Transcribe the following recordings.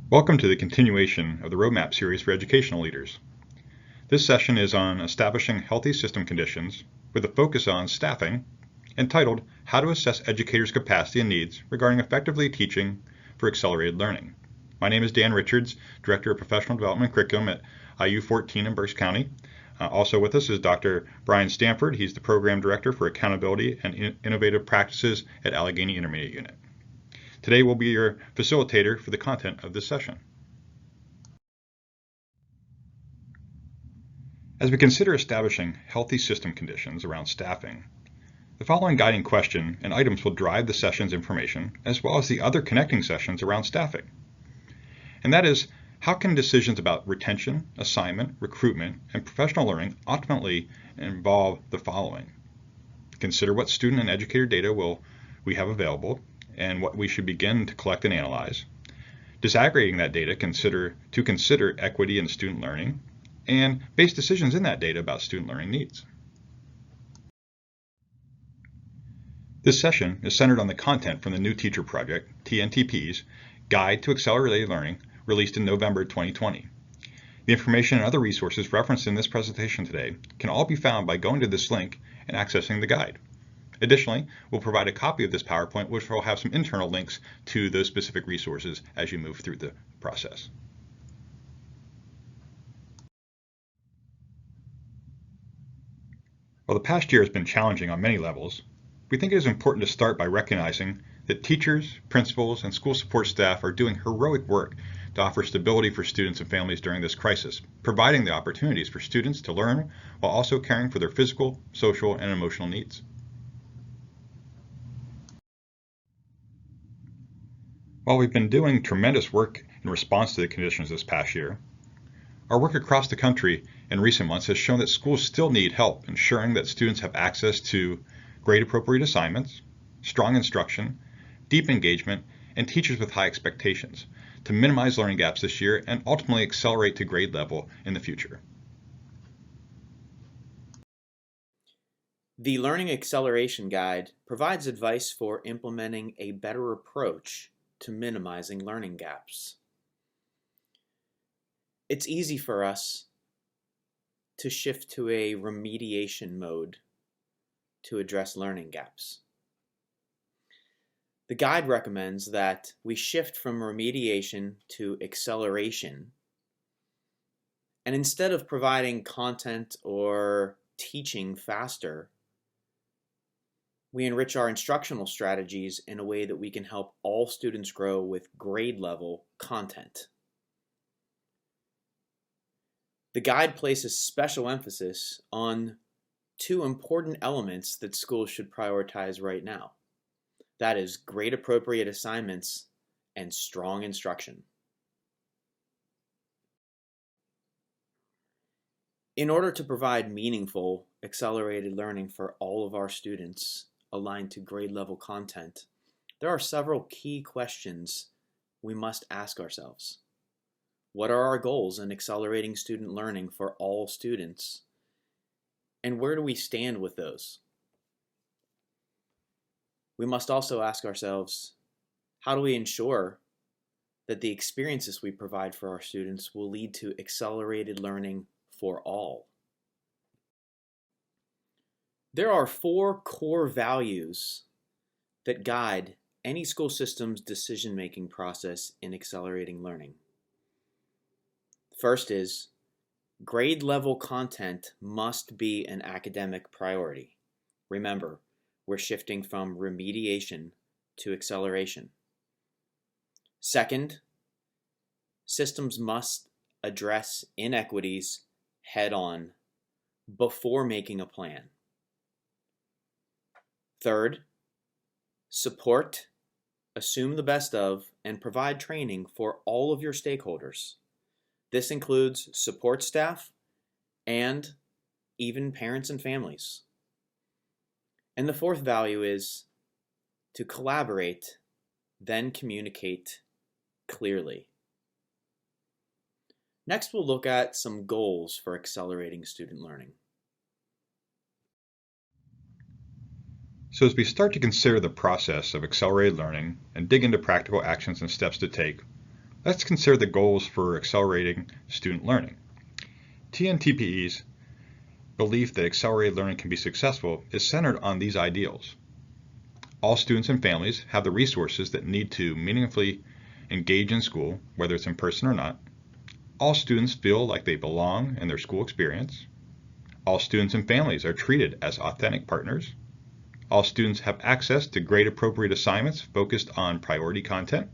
Welcome to the continuation of the Roadmap series for educational leaders. This session is on establishing healthy system conditions with a focus on staffing, entitled How to Assess Educators' Capacity and Needs Regarding Effectively Teaching for Accelerated Learning. My name is Dan Richards, Director of Professional Development and Curriculum at IU14 in Berks County. Also with us is Dr. Brian Stanford. He's the Program Director for Accountability and Innovative Practices at Allegheny Intermediate Unit. Today will be your facilitator for the content of this session. As we consider establishing healthy system conditions around staffing, the following guiding question and items will drive the session's information as well as the other connecting sessions around staffing. And that is, how can decisions about retention, assignment, recruitment, and professional learning ultimately involve the following? Consider what student and educator data we have available and what we should begin to collect and analyze. Disaggregating that data to consider equity in student learning and base decisions in that data about student learning needs. This session is centered on the content from the New Teacher Project, TNTP's, Guide to Accelerated Learning, released in November 2020. The information and other resources referenced in this presentation today can all be found by going to this link and accessing the guide. Additionally, we'll provide a copy of this PowerPoint, which will have some internal links to those specific resources as you move through the process. While the past year has been challenging on many levels, we think it is important to start by recognizing that teachers, principals, and school support staff are doing heroic work to offer stability for students and families during this crisis, providing the opportunities for students to learn while also caring for their physical, social, and emotional needs. While we've been doing tremendous work in response to the conditions this past year, our work across the country in recent months has shown that schools still need help ensuring that students have access to grade-appropriate assignments, strong instruction, deep engagement, and teachers with high expectations to minimize learning gaps this year and ultimately accelerate to grade level in the future. The Learning Acceleration Guide provides advice for implementing a better approach to minimizing learning gaps. It's easy for us to shift to a remediation mode to address learning gaps. The guide recommends that we shift from remediation to acceleration, and instead of providing content or teaching faster, we enrich our instructional strategies in a way that we can help all students grow with grade level content. The guide places special emphasis on two important elements that schools should prioritize right now. That is grade appropriate assignments and strong instruction. In order to provide meaningful, accelerated learning for all of our students aligned to grade level content, there are several key questions we must ask ourselves. What are our goals in accelerating student learning for all students? And where do we stand with those? We must also ask ourselves, how do we ensure that the experiences we provide for our students will lead to accelerated learning for all? There are 4 core values that guide any school system's decision-making process in accelerating learning. First is, grade level content must be an academic priority. Remember, we're shifting from remediation to acceleration. Second, systems must address inequities head-on before making a plan. Third, support, assume the best of, and provide training for all of your stakeholders. This includes support staff and even parents and families. And the fourth value is to collaborate, then communicate clearly. Next, we'll look at some goals for accelerating student learning. So as we start to consider the process of accelerated learning and dig into practical actions and steps to take, Let's consider the goals for accelerating student learning. TNTPE's belief that accelerated learning can be successful is centered on these ideals. All students and families have the resources that need to meaningfully engage in school, whether it's in person or not. All students feel like they belong in their school experience. All students and families are treated as authentic partners. All students have access to grade-appropriate assignments focused on priority content.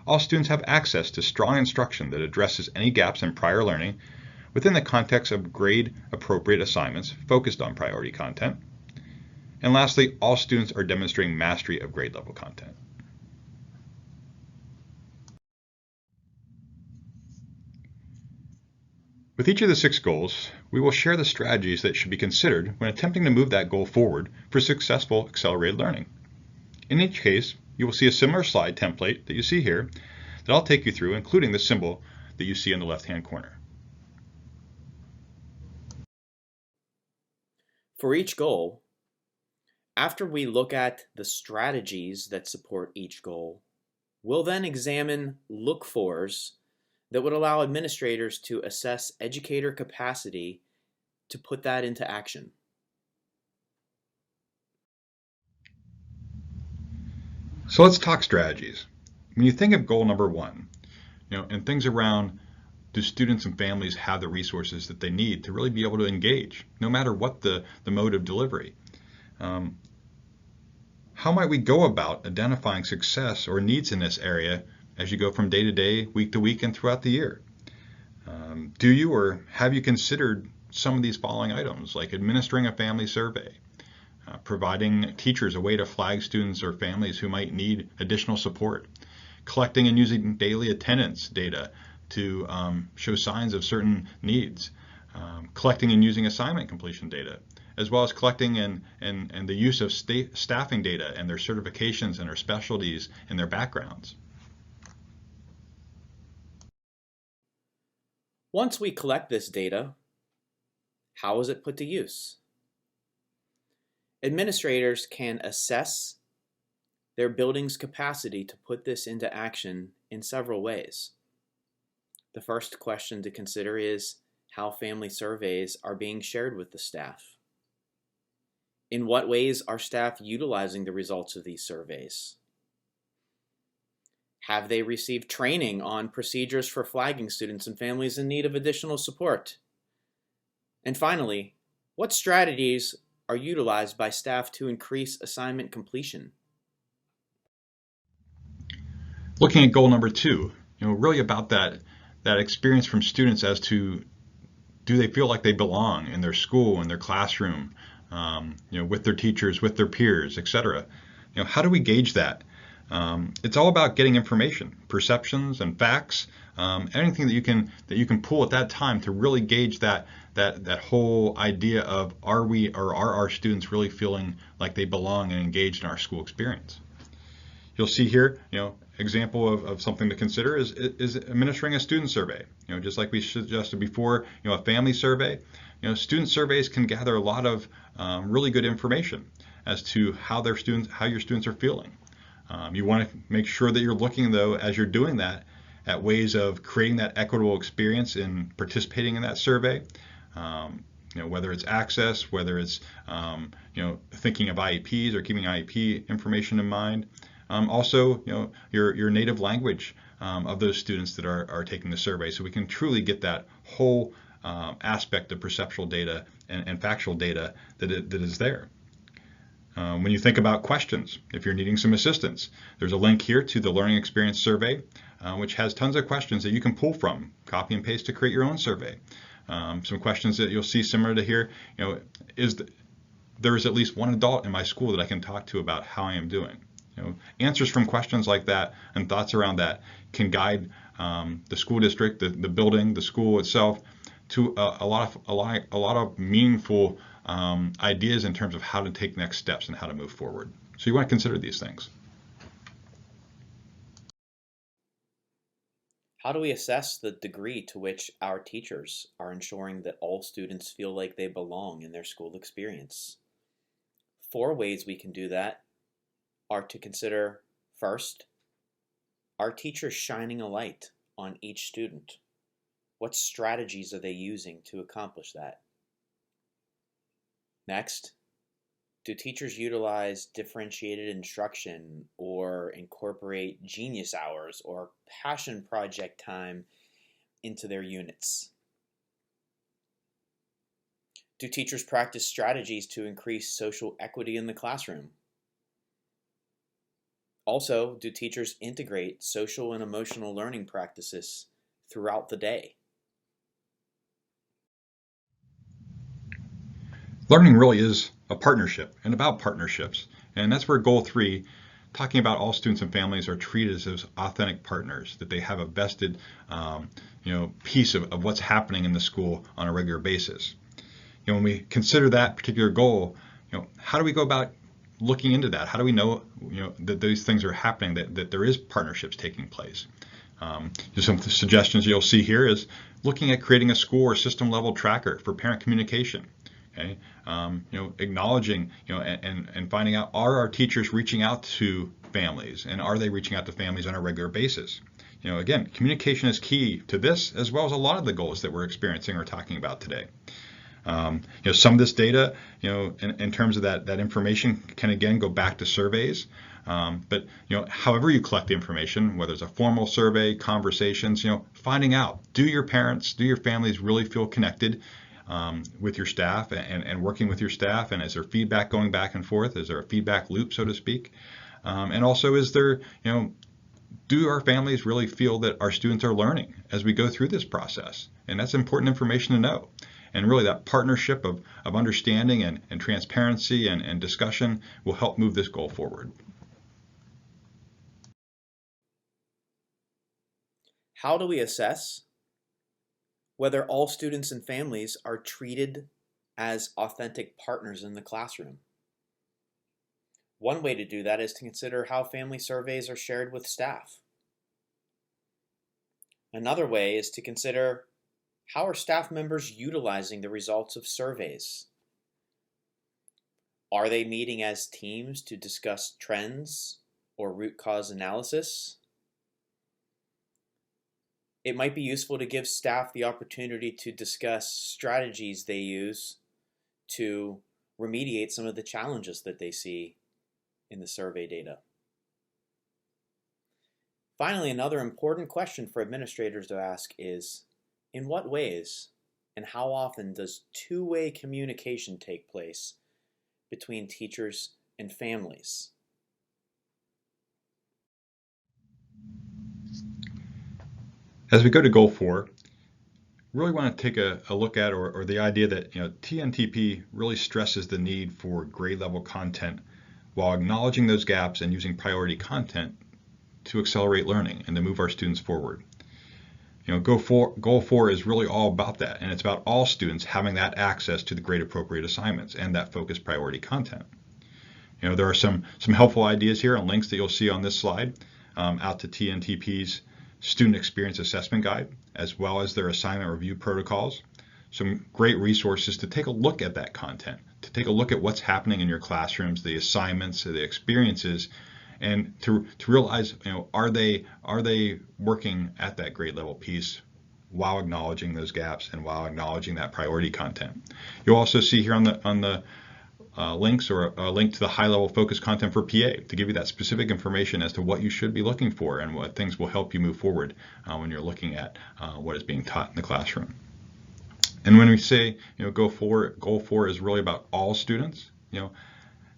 All students have access to strong instruction that addresses any gaps in prior learning within the context of grade-appropriate assignments focused on priority content. And lastly, all students are demonstrating mastery of grade-level content. With each of the 6 goals, we will share the strategies that should be considered when attempting to move that goal forward for successful accelerated learning. In each case, you will see a similar slide template that you see here that I'll take you through, including the symbol that you see in the left-hand corner. For each goal, after we look at the strategies that support each goal, we'll then examine look-fors that would allow administrators to assess educator capacity to put that into action. So let's talk strategies. When you think of goal number 1, and things around, do students and families have the resources that they need to really be able to engage, no matter what the mode of delivery? How might we go about identifying success or needs in this area as you go from day to day, week to week, and throughout the year? Do you or have you considered some of these following items, like administering a family survey, providing teachers a way to flag students or families who might need additional support, collecting and using daily attendance data to show signs of certain needs, collecting and using assignment completion data, as well as collecting and the use of staffing data and their certifications and their specialties and their backgrounds. Once we collect this data, how is it put to use? Administrators can assess their building's capacity to put this into action in several ways. The first question to consider is how family surveys are being shared with the staff. In what ways are staff utilizing the results of these surveys? Have they received training on procedures for flagging students and families in need of additional support? And finally, what strategies are utilized by staff to increase assignment completion? Looking at goal number 2, really about that experience from students as to, do they feel like they belong in their school, in their classroom, with their teachers, with their peers, etc. How do we gauge that? It's all about getting information, perceptions and facts, anything that you can pull at that time to really gauge that whole idea of, are our students really feeling like they belong and engaged in our school experience? You'll see here, example of something to consider is administering a student survey. Just like we suggested before, a family survey. Student surveys can gather a lot of really good information as to how your students are feeling. You want to make sure that you're looking, though, as you're doing that, at ways of creating that equitable experience in participating in that survey. Whether it's access, whether it's thinking of IEPs or keeping IEP information in mind. Also, your native language of those students that are taking the survey, so we can truly get that whole aspect of perceptual data and factual data that is there. When you think about questions, if you're needing some assistance, there's a link here to the Learning Experience Survey, which has tons of questions that you can pull from, copy and paste to create your own survey. Some questions that you'll see similar to here, there is at least one adult in my school that I can talk to about how I am doing. Answers from questions like that and thoughts around that can guide the school district, the building, the school itself, to a lot of meaningful ideas in terms of how to take next steps and how to move forward. So you want to consider these things. How do we assess the degree to which our teachers are ensuring that all students feel like they belong in their school experience? 4 ways we can do that are to consider: first, Are teachers shining a light on each student? What strategies are they using to accomplish that? Next, do teachers utilize differentiated instruction or incorporate genius hours or passion project time into their units? Do teachers practice strategies to increase social equity in the classroom? Also, do teachers integrate social and emotional learning practices throughout the day? Learning really is a partnership and about partnerships. And that's where goal 3, talking about all students and families are treated as authentic partners, that they have a vested piece of what's happening in the school on a regular basis. When we consider that particular goal, how do we go about looking into that? How do we know, that these things are happening, that there is partnerships taking place? Just some suggestions you'll see here is looking at creating a school or system level tracker for parent communication. Okay, acknowledging, and finding out, are our teachers reaching out to families, and are they reaching out to families on a regular basis? Again, communication is key to this, as well as a lot of the goals that we're experiencing or talking about today. Some of this data, in terms of that information, can again go back to surveys. But however you collect the information, whether it's a formal survey, conversations, finding out, do your parents, do your families really feel connected with your staff and working with your staff? And is there feedback going back and forth? Is there a feedback loop, so to speak? And also, is there, do our families really feel that our students are learning as we go through this process? And that's important information to know. And really that partnership of understanding and transparency and discussion will help move this goal forward. How do we assess whether all students and families are treated as authentic partners in the classroom? One way to do that is to consider how family surveys are shared with staff. Another way is to consider, how are staff members utilizing the results of surveys? Are they meeting as teams to discuss trends or root cause analysis? It might be useful to give staff the opportunity to discuss strategies they use to remediate some of the challenges that they see in the survey data. Finally, another important question for administrators to ask is, in what ways and how often does two-way communication take place between teachers and families? As we go to goal 4, really want to take a look at, or the idea that TNTP really stresses the need for grade level content while acknowledging those gaps and using priority content to accelerate learning and to move our students forward. Goal 4 is really all about that, and it's about all students having that access to the grade appropriate assignments and that focused priority content. There are some helpful ideas here and links that you'll see on this slide out to TNTP's Student Experience Assessment Guide, as well as their assignment review protocols. Some great resources to take a look at that content, to take a look at what's happening in your classrooms, the assignments, the experiences, and to realize, are they working at that grade level piece while acknowledging those gaps and while acknowledging that priority content. You'll also see here on the links, or a link to the high-level focus content for PA to give you that specific information as to what you should be looking for and what things will help you move forward when you're looking at what is being taught in the classroom. And when we say, goal 4 is really about all students,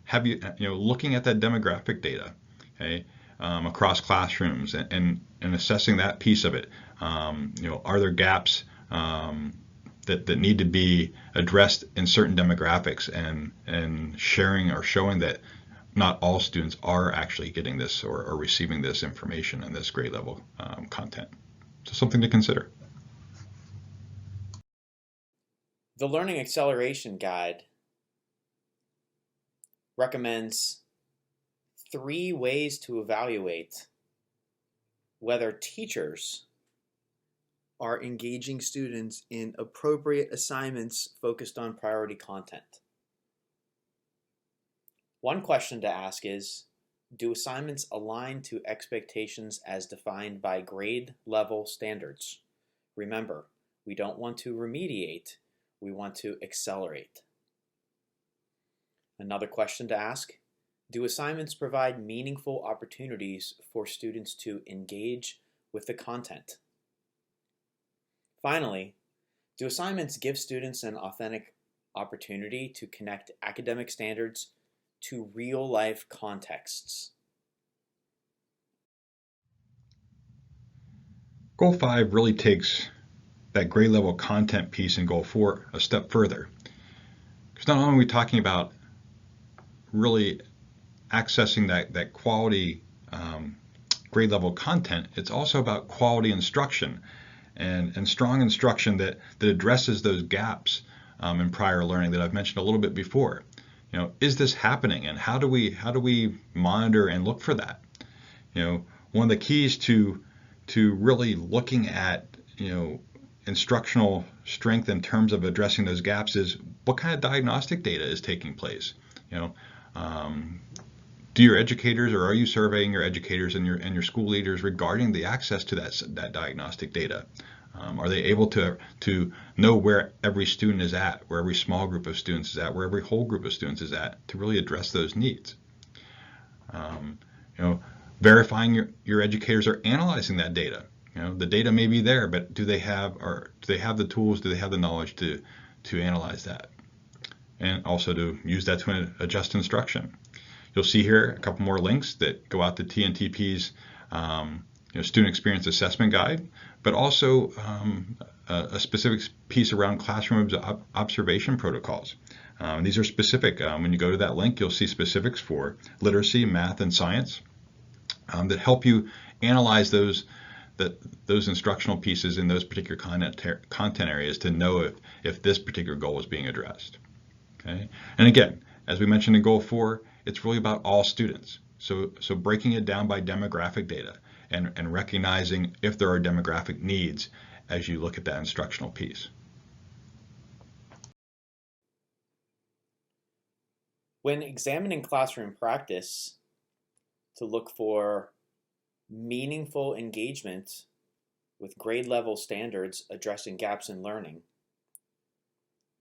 have you, looking at that demographic data, okay, across classrooms and assessing that piece of it. Are there gaps that need to be addressed in certain demographics, and sharing or showing that not all students are actually getting this or receiving this information and this grade level content. So something to consider. The Learning Acceleration Guide recommends 3 ways to evaluate whether teachers are engaging students in appropriate assignments focused on priority content. One question to ask is, Do assignments align to expectations as defined by grade level standards? Remember, we don't want to remediate, we want to accelerate. Another question to ask: do assignments provide meaningful opportunities for students to engage with the content? Finally, do assignments give students an authentic opportunity to connect academic standards to real-life contexts? Goal 5 really takes that grade level content piece in Goal 4 a step further. Because not only are we talking about really accessing that quality grade level content, it's also about quality instruction and strong instruction that addresses those gaps in prior learning that I've mentioned a little bit before. Is this happening, and how do we monitor and look for that? One of the keys to really looking at instructional strength in terms of addressing those gaps is what kind of diagnostic data is taking place. Do your educators, or are you surveying your educators and your school leaders regarding the access to that diagnostic data? Are they able to know where every student is at, where every small group of students is at, where every whole group of students is at, to really address those needs? Verifying your educators are analyzing that data. The data may be there, but do they have the tools? Do they have the knowledge to analyze that, and also to use that to adjust instruction? You'll see here a couple more links that go out to TNTP's Student Experience Assessment Guide, but also a specific piece around classroom observation protocols. These are specific. When you go to that link, you'll see specifics for literacy, math, and science that help you analyze those instructional pieces in those particular content areas to know if this particular goal is being addressed. Okay? And again, as we mentioned in Goal 4, it's really about all students. So breaking it down by demographic data and recognizing if there are demographic needs as you look at that instructional piece. When examining classroom practice to look for meaningful engagement with grade level standards addressing gaps in learning,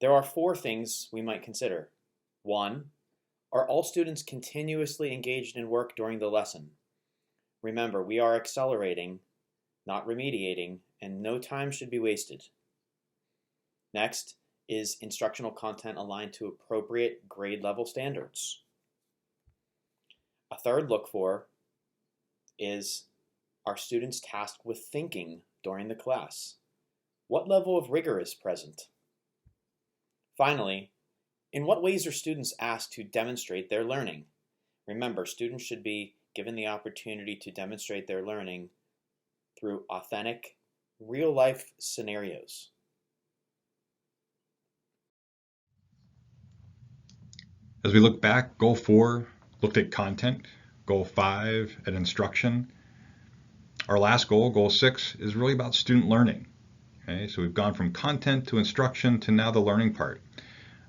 there are 4 things we might consider. 1, are all students continuously engaged in work during the lesson? Remember, we are accelerating, not remediating, and no time should be wasted. Next, is instructional content aligned to appropriate grade level standards? A third look for is, are students tasked with thinking during the class? What level of rigor is present? Finally, in what ways are students asked to demonstrate their learning? Remember, students should be given the opportunity to demonstrate their learning through authentic, real-life scenarios. As we look back, Goal 4 looked at content, Goal 5 at instruction. Our last goal, Goal 6, is really about student learning. Okay, so we've gone from content to instruction to now the learning part.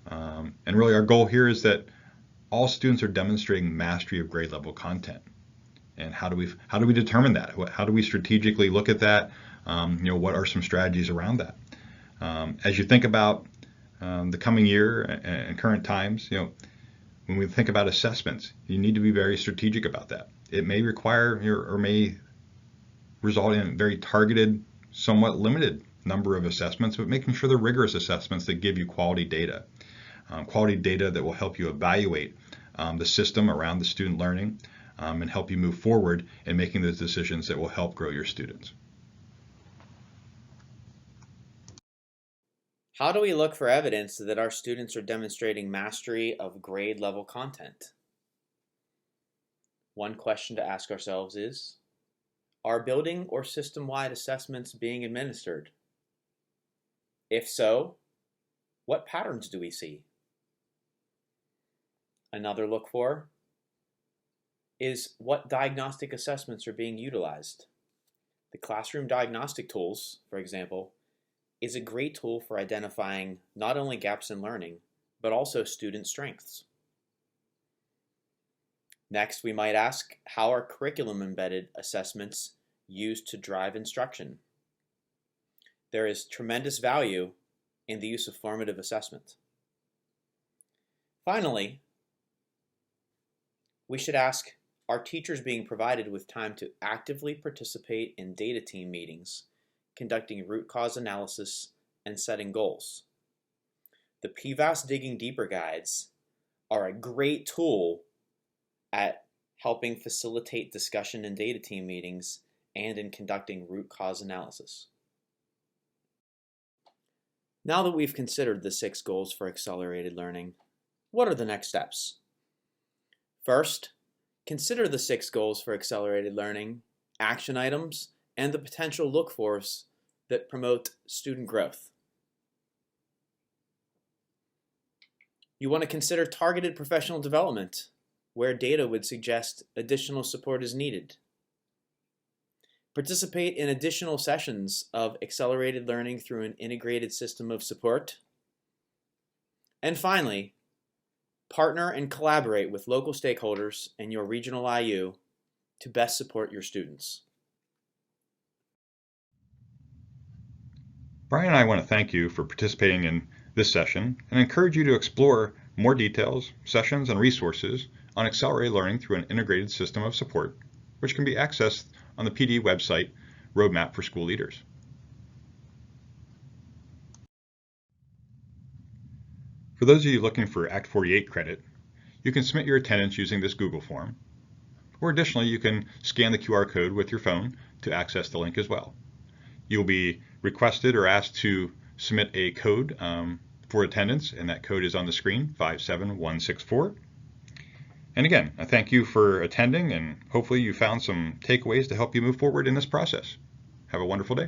And really our goal here is that all students are demonstrating mastery of grade level content. And how do we determine that? How do we strategically look at that? What are some strategies around that? As you think about the coming year and current times, when we think about assessments, you need to be very strategic about that. It may require or may result in a very targeted, somewhat limited number of assessments, but making sure they're rigorous assessments that give you quality data that will help you evaluate the system around the student learning and help you move forward in making those decisions that will help grow your students. How do we look for evidence that our students are demonstrating mastery of grade level content? One question to ask ourselves is, are building or system-wide assessments being administered? If so, what patterns do we see? Another look for is what diagnostic assessments are being utilized. The classroom diagnostic tools, for example, is a great tool for identifying not only gaps in learning, but also student strengths. Next, we might ask, how are curriculum-embedded assessments used to drive instruction? There is tremendous value in the use of formative assessment. Finally, we should ask, are teachers being provided with time to actively participate in data team meetings, conducting root cause analysis, and setting goals? The PVAS Digging Deeper guides are a great tool at helping facilitate discussion in data team meetings and in conducting root cause analysis. Now that we've considered the 6 goals for accelerated learning, what are the next steps? First, consider the 6 goals for accelerated learning, action items, and the potential look-fors that promote student growth. You want to consider targeted professional development, where data would suggest additional support is needed. Participate in additional sessions of accelerated learning through an integrated system of support. And finally, partner and collaborate with local stakeholders and your regional IU to best support your students. Brian and I want to thank you for participating in this session and encourage you to explore more details, sessions, and resources on accelerated learning through an integrated system of support, which can be accessed on the PD website, Roadmap for School Leaders. For those of you looking for Act 48 credit, you can submit your attendance using this Google form, or additionally, you can scan the QR code with your phone to access the link as well. You'll be requested or asked to submit a code for attendance, and that code is on the screen, 57164. And again, I thank you for attending, and hopefully you found some takeaways to help you move forward in this process. Have a wonderful day.